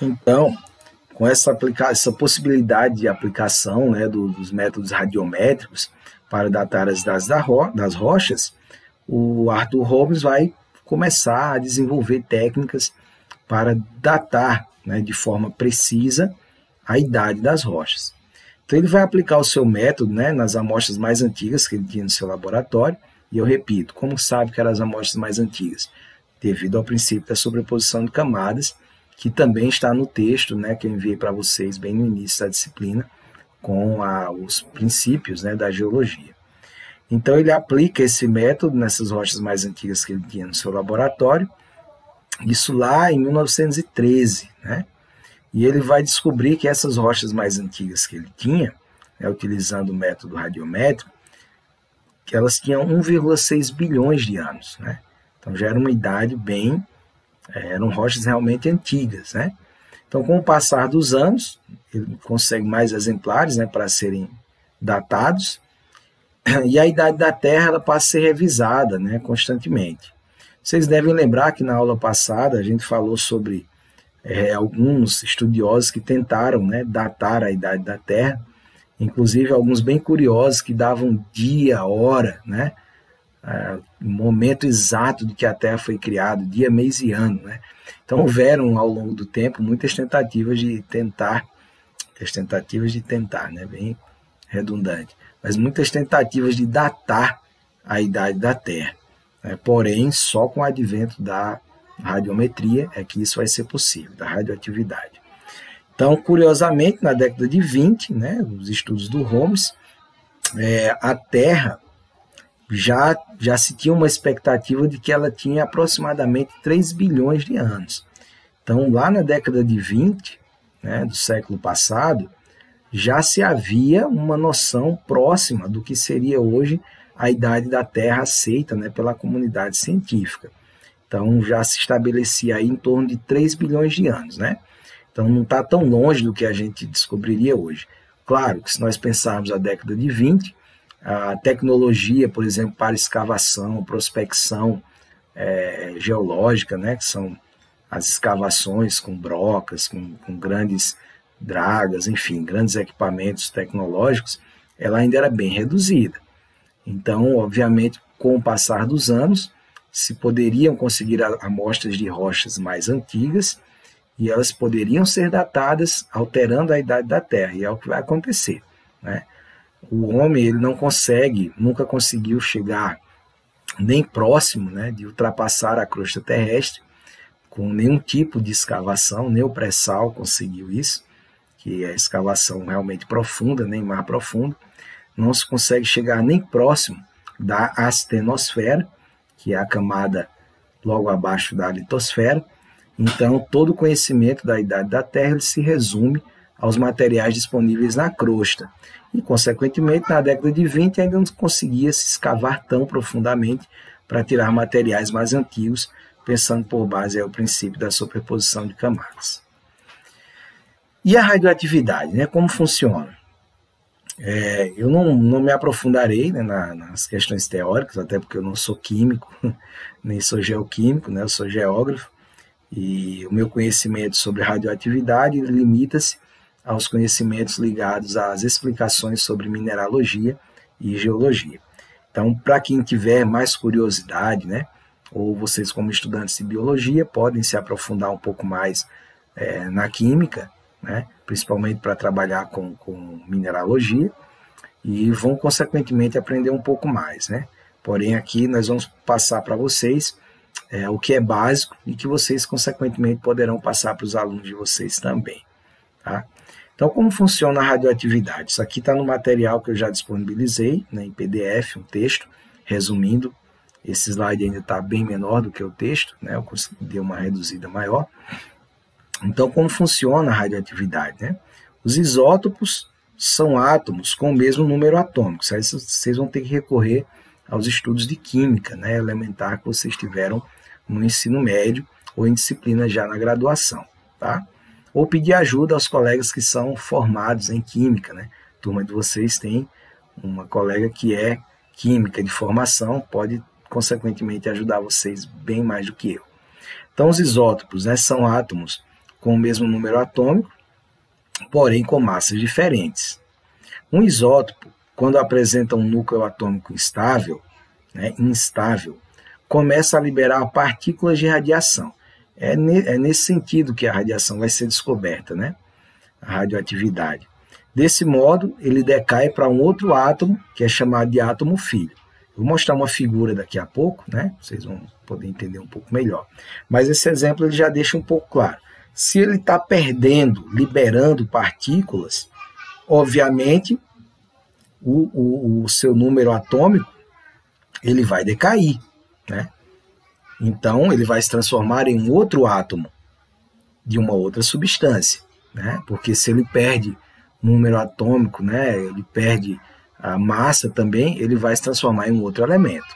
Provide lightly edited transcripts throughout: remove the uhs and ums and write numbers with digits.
Então, com essa possibilidade de aplicação, né, dos métodos radiométricos para datar as idades das rochas, o Arthur Holmes vai começar a desenvolver técnicas para datar, né, de forma precisa a idade das rochas. Então ele vai aplicar o seu método, né, nas amostras mais antigas que ele tinha no seu laboratório, e eu repito, como sabe que eram as amostras mais antigas? Devido ao princípio da sobreposição de camadas, que também está no texto, né, que eu enviei para vocês bem no início da disciplina, com os princípios, né, da geologia. Então ele aplica esse método nessas rochas mais antigas que ele tinha no seu laboratório, isso lá em 1913, né? E ele vai descobrir que essas rochas mais antigas que ele tinha, né, utilizando o método radiométrico, que elas tinham 1,6 bilhões de anos, né? Então já era uma idade bem, eram rochas realmente antigas, né? Então com o passar dos anos, ele consegue mais exemplares, né, para serem datados, e a idade da Terra ela passa a ser revisada, né, constantemente. Vocês devem lembrar que na aula passada a gente falou sobre alguns estudiosos que tentaram, né, datar a idade da Terra, inclusive alguns bem curiosos que davam dia, hora, né, momento exato de que a Terra foi criada, dia, mês e ano, né? Então houveram ao longo do tempo muitas tentativas de tentar, né, bem redundante, mas muitas tentativas de datar a idade da Terra, né? Porém só com o advento da radiometria é que isso vai ser possível, da radioatividade. Então, curiosamente, na década de 20, né, os estudos do Holmes, a Terra já se tinha uma expectativa de que ela tinha aproximadamente 3 bilhões de anos. Então, lá na década de 20, né, do século passado, já se havia uma noção próxima do que seria hoje a idade da Terra aceita, né, pela comunidade científica. Então, já se estabelecia aí em torno de 3 bilhões de anos, né? Então, não está tão longe do que a gente descobriria hoje. Claro que se nós pensarmos a década de 20, a tecnologia, por exemplo, para escavação, prospecção geológica, né, que são as escavações com brocas, com grandes dragas, enfim, grandes equipamentos tecnológicos, ela ainda era bem reduzida. Então, obviamente, com o passar dos anos, se poderiam conseguir amostras de rochas mais antigas e elas poderiam ser datadas alterando a idade da Terra, e é o que vai acontecer, né? O homem ele nunca conseguiu chegar nem próximo, né, de ultrapassar a crosta terrestre com nenhum tipo de escavação, nem o pré-sal conseguiu isso, que é a escavação realmente profunda, nem mar profundo, não se consegue chegar nem próximo da astenosfera, que é a camada logo abaixo da litosfera. Então, todo o conhecimento da idade da Terra ele se resume aos materiais disponíveis na crosta. E, consequentemente, na década de 20 ainda não conseguia se escavar tão profundamente para tirar materiais mais antigos, pensando por base o princípio da superposição de camadas. E a radioatividade, né? Como funciona? Eu não me aprofundarei, né, nas questões teóricas, até porque eu não sou químico, nem sou geoquímico, né, eu sou geógrafo, e o meu conhecimento sobre radioatividade limita-se aos conhecimentos ligados às explicações sobre mineralogia e geologia. Então, para quem tiver mais curiosidade, né, ou vocês como estudantes de biologia, podem se aprofundar um pouco mais na química, né, principalmente para trabalhar com mineralogia, e vão, consequentemente, aprender um pouco mais, né? Porém, aqui nós vamos passar para vocês o que é básico e que vocês, consequentemente, poderão passar para os alunos de vocês também, tá? Então, como funciona a radioatividade? Isso aqui está no material que eu já disponibilizei, né, em PDF, um texto, resumindo. Esse slide ainda está bem menor do que o texto, né? Eu consegui uma reduzida maior. Então, como funciona a radioatividade, né? Os isótopos são átomos com o mesmo número atômico. Aí vocês vão ter que recorrer aos estudos de química, né, elementar que vocês tiveram no ensino médio ou em disciplina já na graduação, tá? Ou pedir ajuda aos colegas que são formados em química, né? A turma de vocês tem uma colega que é química de formação, pode, consequentemente, ajudar vocês bem mais do que eu. Então, os isótopos, né, são átomos com o mesmo número atômico, porém com massas diferentes. Um isótopo, quando apresenta um núcleo atômico instável, começa a liberar partículas de radiação. É nesse sentido que a radiação vai ser descoberta, né? A radioatividade. Desse modo, ele decai para um outro átomo, que é chamado de átomo filho. Vou mostrar uma figura daqui a pouco, né? Vocês vão poder entender um pouco melhor. Mas esse exemplo ele já deixa um pouco claro. Se ele está perdendo, liberando partículas, obviamente, o seu número atômico ele vai decair, né? Então, ele vai se transformar em um outro átomo de uma outra substância, né? Porque se ele perde número atômico, né? Ele perde a massa também, ele vai se transformar em um outro elemento.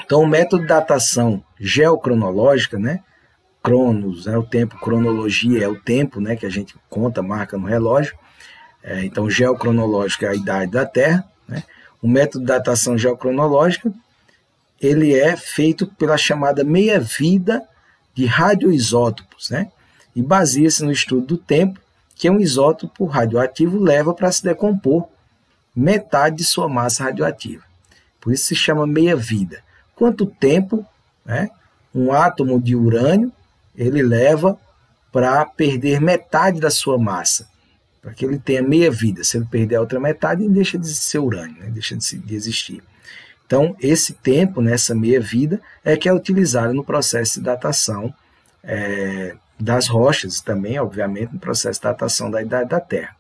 Então, o método de datação geocronológica, né? Cronos, o tempo, cronologia é o tempo, né? Que a gente conta, marca no relógio. Então, geocronológica é a idade da Terra, né? O método de datação geocronológica ele é feito pela chamada meia-vida de radioisótopos, né? E baseia-se no estudo do tempo que um isótopo radioativo leva para se decompor metade de sua massa radioativa. Por isso se chama meia-vida. Quanto tempo, né, um átomo de urânio ele leva para perder metade da sua massa? Para que ele tenha meia-vida. Se ele perder a outra metade, ele deixa de ser urânio, né? Deixa de existir. Então, esse tempo, nessa meia-vida, é que é utilizado no processo de datação das rochas, também, obviamente, no processo de datação da idade da Terra.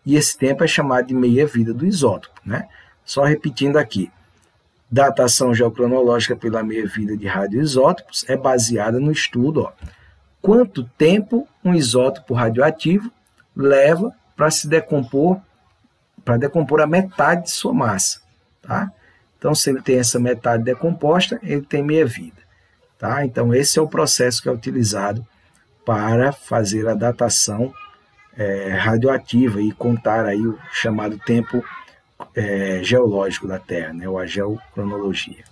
E esse tempo é chamado de meia-vida do isótopo, né? Só repetindo aqui, datação geocronológica pela meia-vida de radioisótopos é baseada no estudo, quanto tempo um isótopo radioativo leva para se decompor, para decompor a metade de sua massa, tá? Então, se ele tem essa metade decomposta, ele tem meia-vida, tá? Então, esse é o processo que é utilizado para fazer a datação radioativa e contar aí o chamado tempo geológico da Terra, né? Ou a geocronologia.